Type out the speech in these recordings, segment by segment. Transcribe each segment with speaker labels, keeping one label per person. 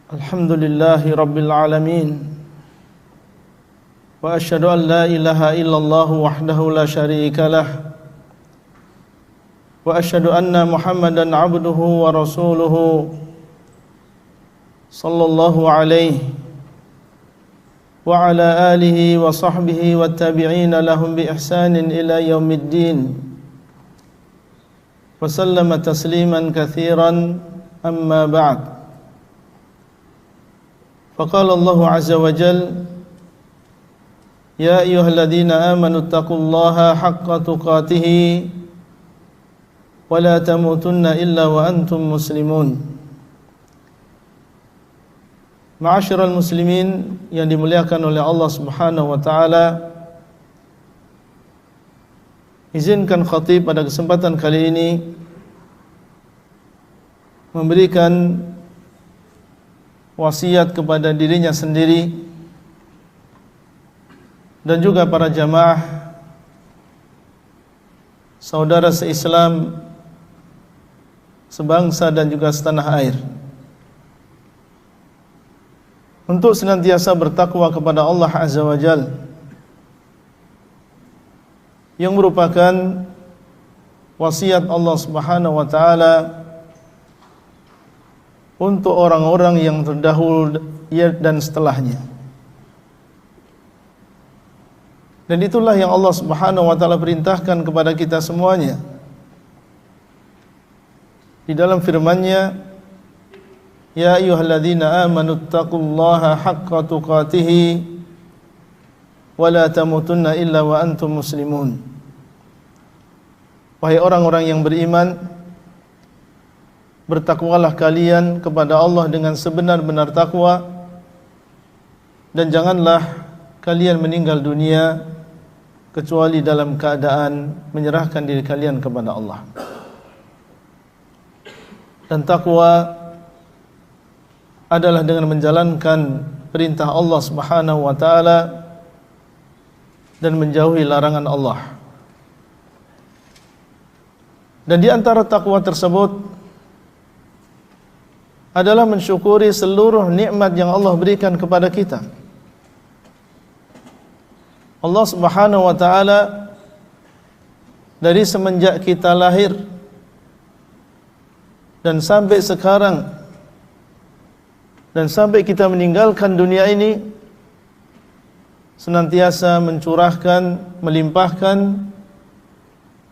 Speaker 1: Alhamdulillahi Rabbil Alamin. Wa ashhadu an la ilaha illallah wahdahu la syarika lah. Wa ashhadu anna Muhammadan abduhu wa rasuluhu sallallahu alaihi wa ala alihi wa sahbihi wa tabi'ina lahum bi ihsanin ila yaumiddin. Wa sallama tasliman katsiran, amma ba'd. فقال الله عز وجل يا أيها الذين آمنوا اتقوا الله حق تقاته ولا تموتن إلا وأنتم مسلمون. Ma'asyiral muslimin yang dimuliakan oleh Allah Subhanahu wa taala, izinkan khatib pada kesempatan kali ini memberikan wasiat kepada dirinya sendiri dan juga para jamaah saudara seislam, sebangsa dan juga setanah air, untuk senantiasa bertakwa kepada Allah Azza wa Jalla, yang merupakan wasiat Allah Subhanahu wa taala untuk orang-orang yang terdahulu dan setelahnya. Dan itulah yang Allah Subhanahu wa taala perintahkan kepada kita semuanya di dalam firman-Nya, ya ayyuhalladzina amanu taqullaha haqqa tuqatih wa la tamutunna illa wa antum muslimun. Wahai orang-orang yang beriman, bertakwalah kalian kepada Allah dengan sebenar-benar takwa, dan janganlah kalian meninggal dunia kecuali dalam keadaan menyerahkan diri kalian kepada Allah. Dan takwa adalah dengan menjalankan perintah Allah Subhanahu wa taala dan menjauhi larangan Allah. Dan di antara takwa tersebut adalah mensyukuri seluruh nikmat yang Allah berikan kepada kita. Allah Subhanahu wa taala dari semenjak kita lahir dan sampai sekarang dan sampai kita meninggalkan dunia ini, senantiasa mencurahkan, melimpahkan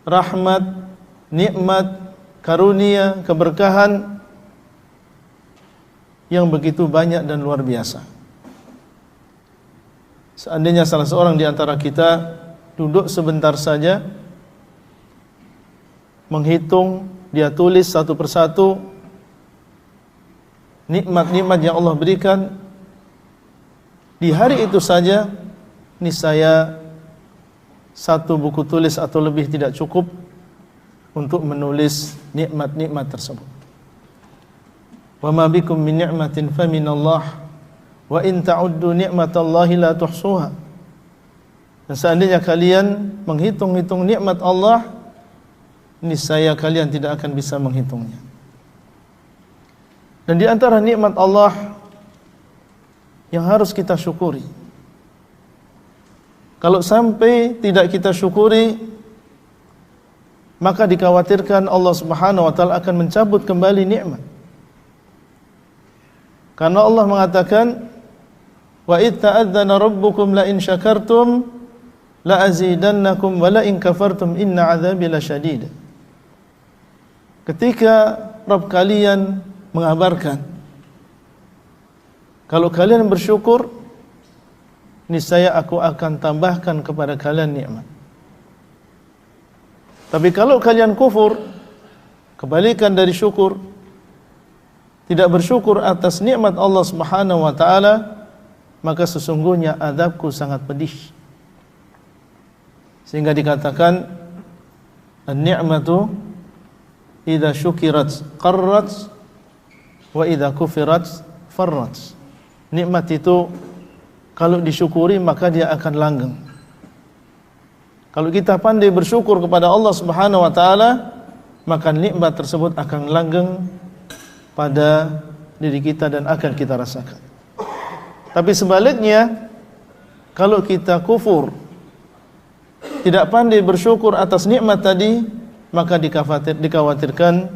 Speaker 1: rahmat, nikmat, karunia, keberkahan yang begitu banyak dan luar biasa. Seandainya salah seorang di antara kita duduk sebentar saja, menghitung, dia tulis satu persatu nikmat-nikmat yang Allah berikan, di hari itu saja niscaya satu buku tulis atau lebih tidak cukup untuk menulis nikmat-nikmat tersebut. Wa ma bikum min ni'matin fa minallah wa in ta'uddu ni'matallahi la tuhsuha. Dan seandainya kalian menghitung-hitung nikmat Allah, niscaya kalian tidak akan bisa menghitungnya. Dan di antara nikmat Allah yang harus kita syukuri, kalau sampai tidak kita syukuri, maka dikhawatirkan Allah Subhanahu wa taala akan mencabut kembali nikmat. Karena Allah mengatakan, wa id ta'adzana rabbukum la in syakartum la azidannakum wa la in kafartum inna 'adzabi lasyadid. Ketika Rabb kalian mengabarkan, kalau kalian bersyukur, niscaya aku akan tambahkan kepada kalian nikmat. Tapi kalau kalian kufur, kebalikan dari syukur, tidak bersyukur atas nikmat Allah Subhanahu wa taala, maka sesungguhnya azabku sangat pedih. Sehingga dikatakan, an-ni'matu idza syukirat qarrat wa idza kufirat farrat. Nikmat itu kalau disyukuri maka dia akan langgeng. Kalau kita pandai bersyukur kepada Allah Subhanahu wa taala, maka nikmat tersebut akan langgeng pada diri kita dan akan kita rasakan. Tapi sebaliknya, kalau kita kufur, tidak pandai bersyukur atas nikmat tadi, maka dikhawatirkan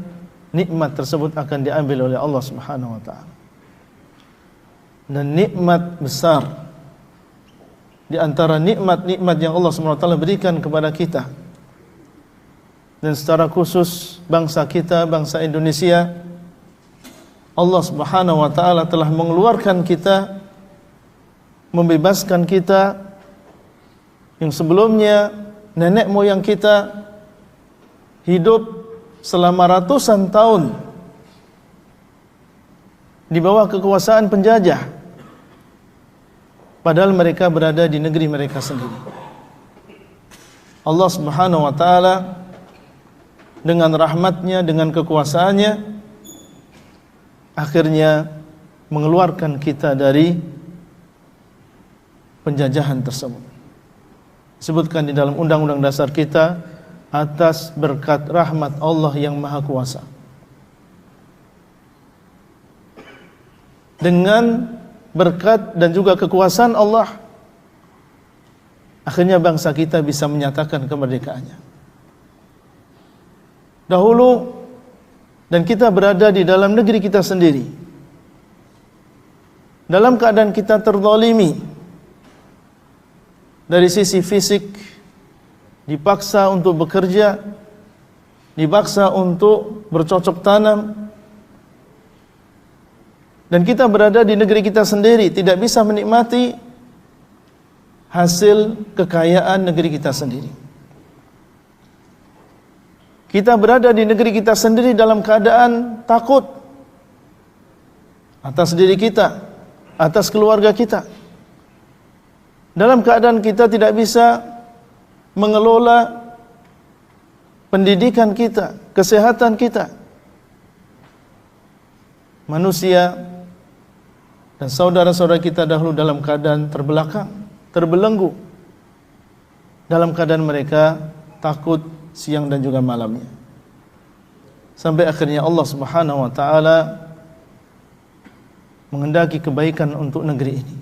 Speaker 1: nikmat tersebut akan diambil oleh Allah Subhanahu wa taala. Dan nikmat besar di antara nikmat-nikmat yang Allah Subhanahu wa taala berikan kepada kita, dan secara khusus bangsa kita, bangsa Indonesia, Allah Subhanahu wa taala telah mengeluarkan kita, membebaskan kita yang sebelumnya nenek moyang kita hidup selama ratusan tahun di bawah kekuasaan penjajah, padahal mereka berada di negeri mereka sendiri. Allah Subhanahu wa taala dengan rahmatnya, dengan kekuasaannya, akhirnya mengeluarkan kita dari penjajahan tersebut. Disebutkan di dalam undang-undang dasar kita, atas berkat rahmat Allah yang Maha Kuasa. Dengan berkat dan juga kekuasaan Allah, akhirnya bangsa kita bisa menyatakan kemerdekaannya. Dahulu, dan kita berada di dalam negeri kita sendiri, dalam keadaan kita terzalimi dari sisi fisik, dipaksa untuk bekerja, dipaksa untuk bercocok tanam, dan kita berada di negeri kita sendiri, tidak bisa menikmati hasil kekayaan negeri kita sendiri. Kita berada di negeri kita sendiri dalam keadaan takut atas diri kita, atas keluarga kita, dalam keadaan kita tidak bisa mengelola pendidikan kita, kesehatan kita. Manusia dan saudara-saudara kita dahulu dalam keadaan terbelakang, terbelenggu, dalam keadaan mereka takut siang dan juga malamnya. Sampai akhirnya Allah Subhanahu wa taala menghendaki kebaikan untuk negeri ini.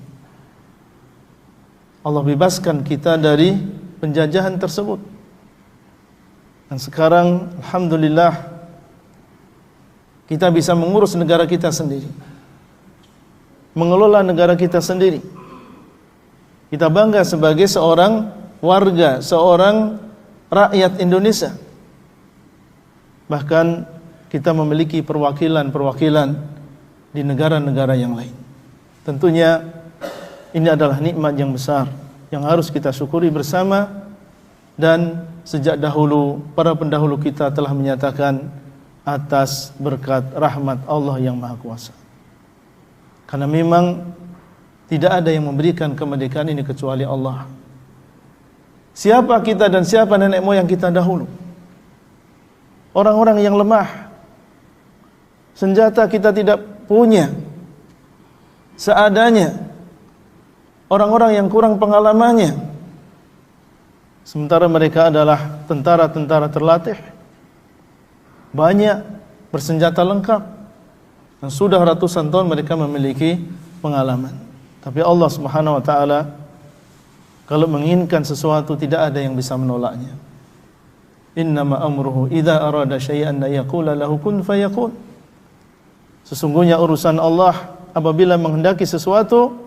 Speaker 1: Allah bebaskan kita dari penjajahan tersebut. Dan sekarang alhamdulillah kita bisa mengurus negara kita sendiri, mengelola negara kita sendiri. Kita bangga sebagai seorang warga, seorang rakyat Indonesia. Bahkan kita memiliki perwakilan-perwakilan di negara-negara yang lain. Tentunya ini adalah nikmat yang besar yang harus kita syukuri bersama, dan sejak dahulu para pendahulu kita telah menyatakan atas berkat rahmat Allah yang Maha Kuasa. Karena memang tidak ada yang memberikan kemerdekaan ini kecuali Allah. Siapa kita dan siapa nenek moyang kita dahulu? Orang-orang yang lemah, senjata kita tidak punya, seadanya. Orang-orang yang kurang pengalamannya, sementara mereka adalah tentara-tentara terlatih, banyak, bersenjata lengkap, dan sudah ratusan tahun mereka memiliki pengalaman. Tapi Allah Subhanahu wa taala kalau menginginkan sesuatu tidak ada yang bisa menolaknya. Innama amruhu idza arada syai'an yaqula lahu kun fayakun. Sesungguhnya urusan Allah apabila menghendaki sesuatu,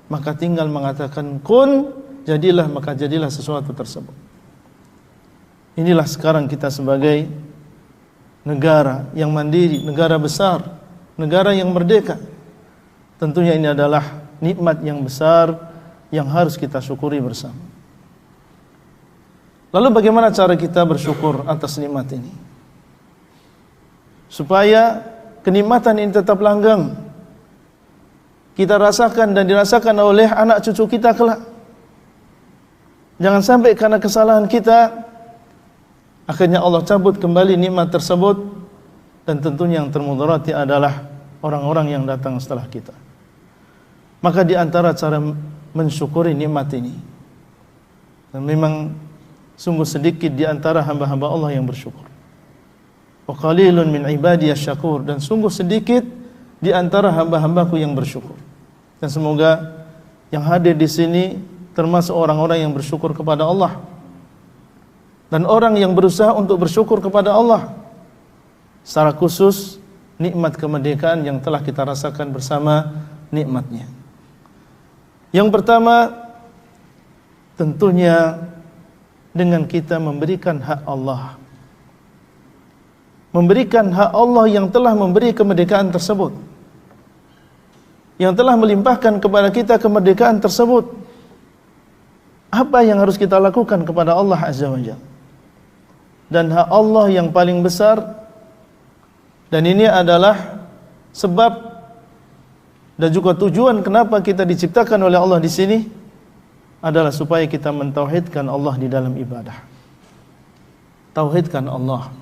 Speaker 1: maka tinggal mengatakan kun, jadilah, maka jadilah sesuatu tersebut. Inilah sekarang kita sebagai negara yang mandiri, negara besar, negara yang merdeka. Tentunya ini adalah nikmat yang besar yang harus kita syukuri bersama. Lalu bagaimana cara kita bersyukur atas nikmat ini? Supaya kenikmatan ini tetap langgeng, kita rasakan dan dirasakan oleh anak cucu kita kelak. Jangan sampai karena kesalahan kita akhirnya Allah cabut kembali nikmat tersebut, dan tentunya yang termudarati adalah orang-orang yang datang setelah kita. Maka di antara cara mensyukuri nikmat ini, dan memang sungguh sedikit di antara hamba-hamba Allah yang bersyukur. Wa qalilun min ibadiyasy syakur, dan sungguh sedikit di antara hamba-hambaku yang bersyukur. Dan semoga yang hadir di sini termasuk orang-orang yang bersyukur kepada Allah dan orang yang berusaha untuk bersyukur kepada Allah. Secara khusus nikmat kemerdekaan yang telah kita rasakan bersama nikmatnya. Yang pertama, tentunya dengan kita memberikan hak Allah. Memberikan hak Allah yang telah memberi kemerdekaan tersebut, yang telah melimpahkan kepada kita kemerdekaan tersebut. Apa yang harus kita lakukan kepada Allah Azza wa Jalla? Dan hak Allah yang paling besar, dan ini adalah sebab dan juga tujuan kenapa kita diciptakan oleh Allah di sini, adalah supaya kita mentauhidkan Allah di dalam ibadah. Tauhidkan Allah.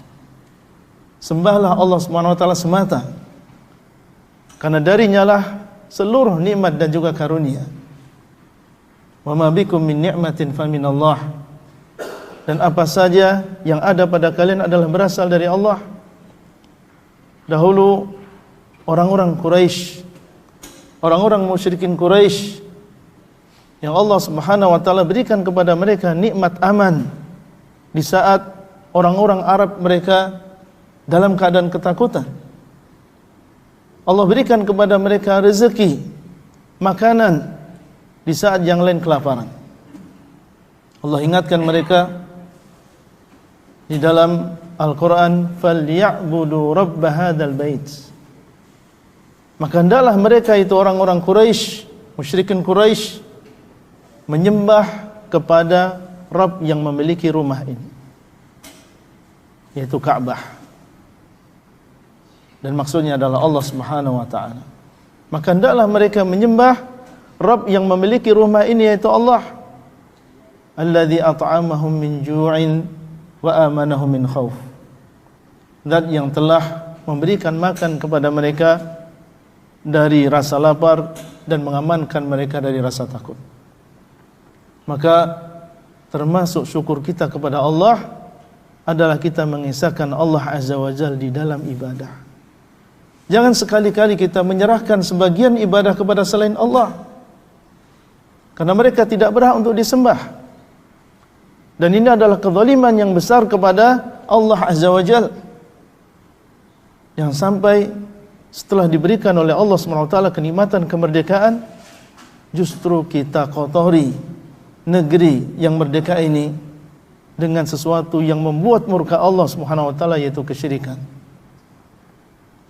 Speaker 1: Sembahlah Allah Subhanahu wa taala semata. Karena darinya lah seluruh nikmat dan juga karunia. Wa ma bikum min ni'matin faminallah. Dan apa saja yang ada pada kalian adalah berasal dari Allah. Dahulu orang-orang Quraisy, orang-orang musyrikin Quraisy, yang Allah Subhanahu wa taala berikan kepada mereka nikmat aman di saat orang-orang Arab mereka dalam keadaan ketakutan. Allah berikan kepada mereka rezeki, makanan di saat yang lain kelaparan. Allah ingatkan mereka di dalam Al-Quran, فَلْيَعْبُدُوا رَبَّ هَذَا الْبَيْتِ. Maka hendaklah mereka itu orang-orang Quraisy, musyrikin Quraisy, menyembah kepada Rabb yang memiliki rumah ini, yaitu Ka'bah. Dan maksudnya adalah Allah Subhanahu wa taala. Maka hendaklah mereka menyembah Rabb yang memiliki rumah ini, yaitu Allah. Alladzi at'amahum min ju'in wa amanahum min khauf. Zat yang telah memberikan makan kepada mereka dari rasa lapar dan mengamankan mereka dari rasa takut. Maka termasuk syukur kita kepada Allah adalah kita mengisahkan Allah Azza wa Jalla di dalam ibadah. Jangan sekali-kali kita menyerahkan sebagian ibadah kepada selain Allah, karena mereka tidak berhak untuk disembah. Dan ini adalah kezaliman yang besar kepada Allah Azza wa Jalla, yang sampai setelah diberikan oleh Allah SWT kenikmatan kemerdekaan, justru kita kotori negeri yang merdeka ini dengan sesuatu yang membuat murka Allah SWT, yaitu kesyirikan.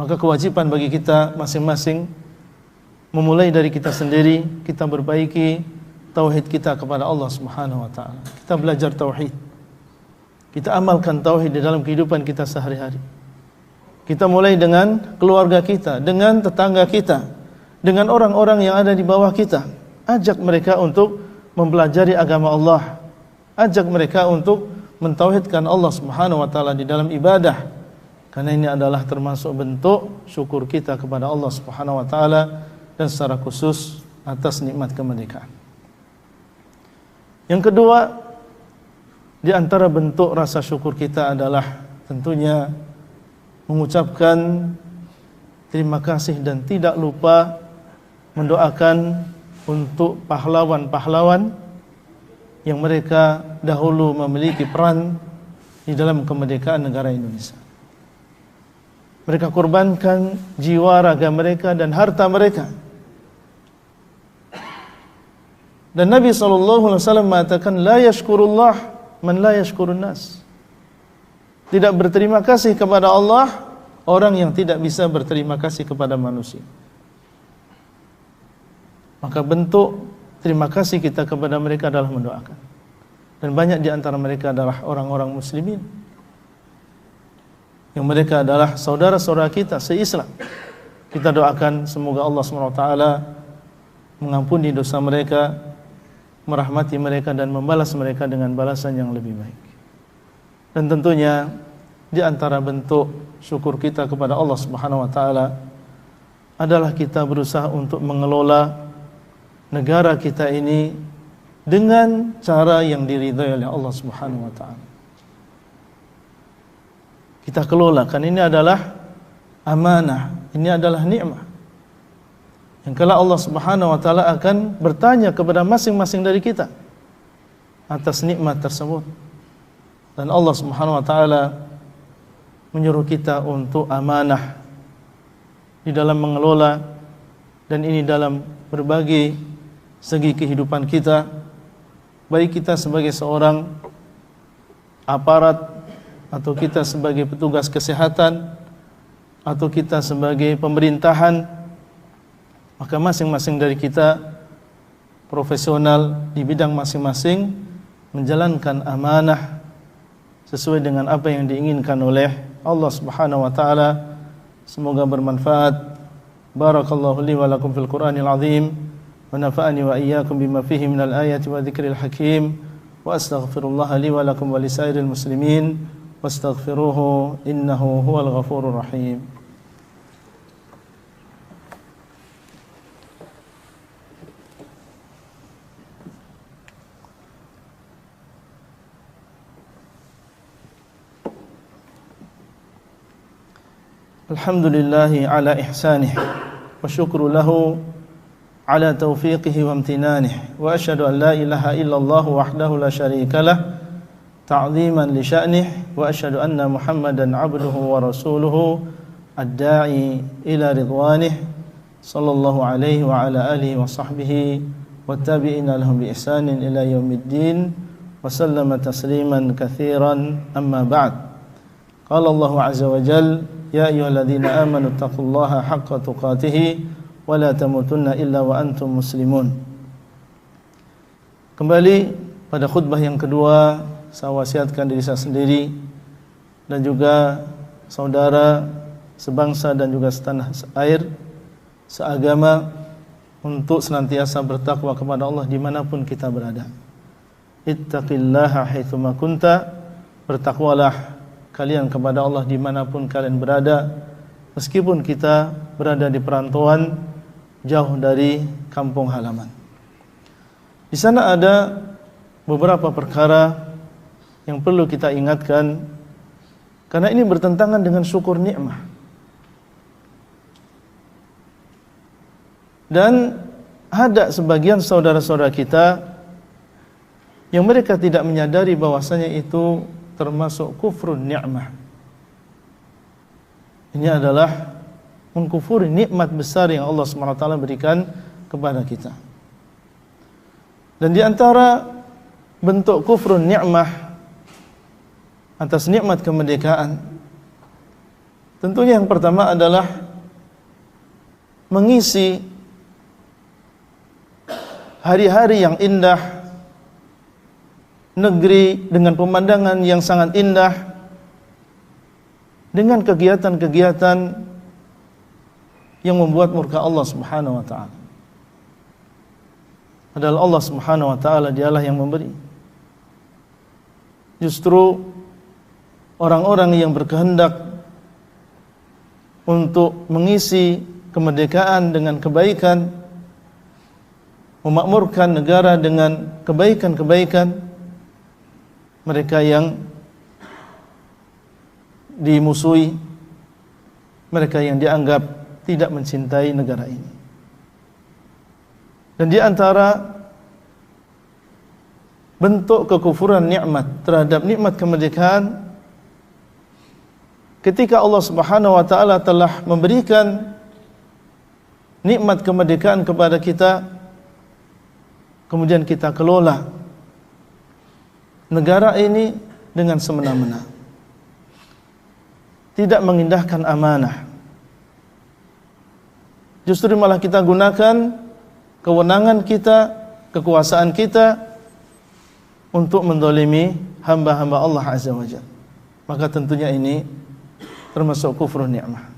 Speaker 1: Maka kewajiban bagi kita masing-masing, memulai dari kita sendiri, kita perbaiki tauhid kita kepada Allah Subhanahu wa taala. Kita belajar tauhid. Kita amalkan tauhid di dalam kehidupan kita sehari-hari. Kita mulai dengan keluarga kita, dengan tetangga kita, dengan orang-orang yang ada di bawah kita. Ajak mereka untuk mempelajari agama Allah. Ajak mereka untuk mentauhidkan Allah Subhanahu wa taala di dalam ibadah. Karena ini adalah termasuk bentuk syukur kita kepada Allah Subhanahu wa taala, dan secara khusus atas nikmat kemerdekaan. Yang kedua, di antara bentuk rasa syukur kita adalah tentunya mengucapkan terima kasih dan tidak lupa mendoakan untuk pahlawan-pahlawan yang mereka dahulu memiliki peran di dalam kemerdekaan negara Indonesia. Mereka korbankan jiwa, raga mereka dan harta mereka. Dan Nabi SAW mengatakan, la yashkurullah man la yashkurun nas. Tidak berterima kasih kepada Allah orang yang tidak bisa berterima kasih kepada manusia. Maka bentuk terima kasih kita kepada mereka adalah mendoakan. Dan banyak di antara mereka adalah orang-orang muslimin, yang mereka adalah saudara-saudara kita se-Islam. Kita doakan semoga Allah SWT mengampuni dosa mereka, merahmati mereka, dan membalas mereka dengan balasan yang lebih baik. Dan tentunya di antara bentuk syukur kita kepada Allah Subhanahu wa taala adalah kita berusaha untuk mengelola negara kita ini dengan cara yang diridhai oleh Allah Subhanahu wa taala. Kita kelola, kan ini adalah amanah, ini adalah nikmat. yang kala Allah Subhanahu wa taala akan bertanya kepada masing-masing dari kita atas nikmat tersebut. Dan Allah Subhanahu wa taala menyuruh kita untuk amanah di dalam mengelola, dan ini dalam berbagai segi kehidupan kita, baik kita sebagai seorang aparat, atau kita sebagai petugas kesehatan, atau kita sebagai pemerintahan. Maka masing-masing dari kita profesional di bidang masing-masing menjalankan amanah sesuai dengan apa yang diinginkan oleh Allah Subhanahu wa taala. Semoga bermanfaat. Barakallahu li wa lakum fil Qur'anil azim wa nafa'ani wa iyyakum bima fihi minal ayati wa dzikril hakim, wa astaghfirullah li wa lakum wa lisairil muslimin wastaghfiruhu innahu huwal ghafurur rahim. Alhamdulillahi ala ihsanih wa syukru lahu ala taufiqihi wa amtinanih, wa asyhadu an la ilaha illallah wahdahu la syarika lah ta'ziman li sya'nih, wa asyhadu anna Muhammadan abduhu wa rasuluhu ad-da'i ila ridwanih sallallahu alaihi wa ala alihi wa sahbihi wa tabi'ina lahum bi ihsanin ila yaumiddin wa sallama tasliman katsiran, amma ba'd. Qala Allah azza wa jalla: Ya ayyuhalladzina amanu taqullaha haqqa tuqatih wa la tamutunna illa wa antum muslimun. Kembali pada khutbah yang kedua, saya wasiatkan diri saya sendiri dan juga saudara sebangsa dan juga setanah air, seagama, untuk senantiasa bertakwa kepada Allah dimanapun kita berada. Ittaqillaha haitsuma kunta, bertakwalah kalian kepada Allah dimanapun kalian berada, meskipun kita berada di perantauan jauh dari kampung halaman. Di sana ada beberapa perkara yang perlu kita ingatkan, karena ini bertentangan dengan syukur nikmah. Dan ada sebagian saudara-saudara kita yang mereka tidak menyadari bahwasanya itu termasuk kufrun ni'mah. Ini adalah mengkufuri nikmat besar yang Allah SWT berikan kepada kita. Dan di antara bentuk kufrun ni'mah atas nikmat kemerdekaan, tentunya yang pertama adalah mengisi hari-hari yang indah, negeri dengan pemandangan yang sangat indah, dengan kegiatan-kegiatan yang membuat murka Allah Subhanahu wa taala. Padahal Allah Subhanahu wa taala dialah yang memberi. Justru orang-orang yang berkehendak untuk mengisi kemerdekaan dengan kebaikan, memakmurkan negara dengan kebaikan-kebaikan, mereka yang dimusuhi, mereka yang dianggap tidak mencintai negara ini. Dan di antara bentuk kekufuran nikmat terhadap nikmat kemerdekaan, ketika Allah Subhanahu wa taala telah memberikan nikmat kemerdekaan kepada kita, kemudian kita kelola negara ini dengan semena-mena, tidak mengindahkan amanah. Justru malah kita gunakan kewenangan kita, kekuasaan kita untuk mendolimi hamba-hamba Allah Azza wa Jalla. Maka tentunya ini termasuk kufrun ni'mah.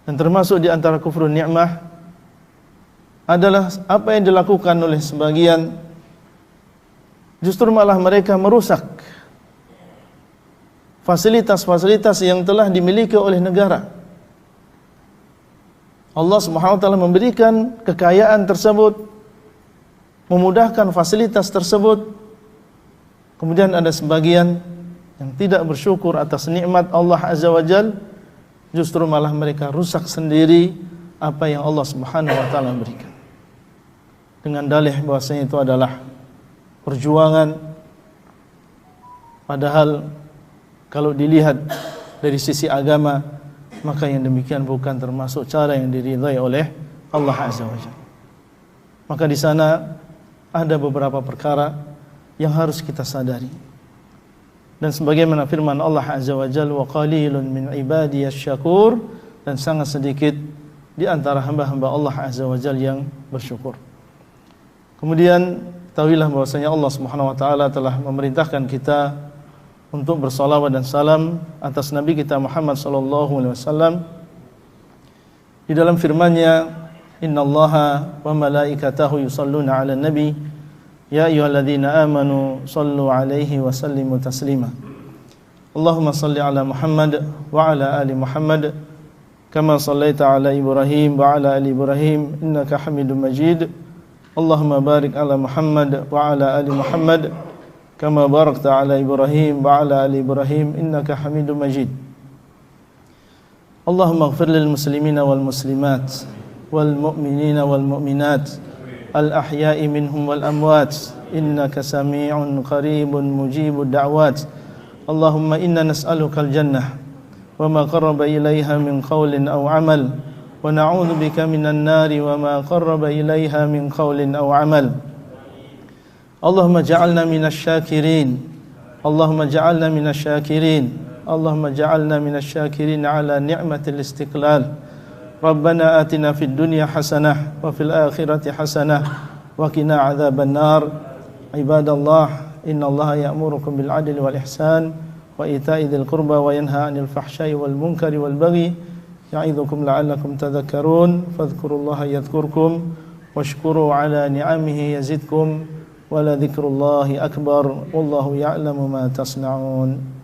Speaker 1: Dan termasuk di antara kufrun ni'mah adalah apa yang dilakukan oleh sebagian, justru malah mereka merusak fasilitas-fasilitas yang telah dimiliki oleh negara. Allah Subhanahu wa taala memberikan kekayaan tersebut, memudahkan fasilitas tersebut. Kemudian ada sebagian yang tidak bersyukur atas nikmat Allah Azza wa Jalla, justru malah mereka rusak sendiri, apa yang Allah Subhanahu wa taala berikan. Dengan dalih bahwasanya itu adalah perjuangan, padahal kalau dilihat dari sisi agama, maka yang demikian bukan termasuk cara yang diridhai oleh Allah Azza wa Jalla. Maka di sana ada beberapa perkara yang harus kita sadari. Dan sebagaimana firman Allah Azza wa Jalla, wa qalilun min ibadiyasy syakur, dan sangat sedikit di antara hamba-hamba Allah Azza wa Jalla yang bersyukur. Kemudian ketahuilah bahwasanya Allah Subhanahu wa taala telah memerintahkan kita untuk bersalawat dan salam atas Nabi kita Muhammad sallallahu alaihi wasallam di dalam firman-Nya, innallaha wa malaikatahu yusholluna 'alan nabi ya ayyuhalladzina amanu shallu 'alaihi wa sallimu taslima. Allahumma shalli 'ala Muhammad wa 'ala ali Muhammad kama shallaita 'ala Ibrahim wa 'ala ali Ibrahim innaka Hamidum Majid. Allahumma barik 'ala Muhammad wa 'ala ali Muhammad kama barakta 'ala Ibrahim wa 'ala ali Ibrahim innaka Hamidum Majid. Allahumma ighfir lil muslimina wal muslimat wal mu'minina wal mu'minat al ahya'i minhum wal amwat innaka sami'un qaribun mujibud da'wat. Allahumma inna nas'aluka al jannah wa ma qarraba ilaiha min qawlin aw 'amal wa na'udzu bika minan nari wa ma qarraba ilaiha min qawlin aw 'amal. Allahumma ja'alna minasy syakirin. Allahumma ja'alna minasy syakirin. Allahumma ja'alna minasy syakirin 'ala ni'matil istiqlal. Rabbana atina fid dunya hasanah wa fil akhirati hasanah wa qina 'adzaban nar. Ibadallah, innallaha ya'murukum bil 'adli wal ihsan wa ita'i dzil qurba wa yanha 'anil fahsya'i wal munkari wal baghi ya'idzukum la'allakum tadhakkarun. Fadhkurullaha yadhkurkum washkuru 'ala ni'amihi yazidkum wa la dzikrullahi akbar wallahu ya'lamu ma tasna'un.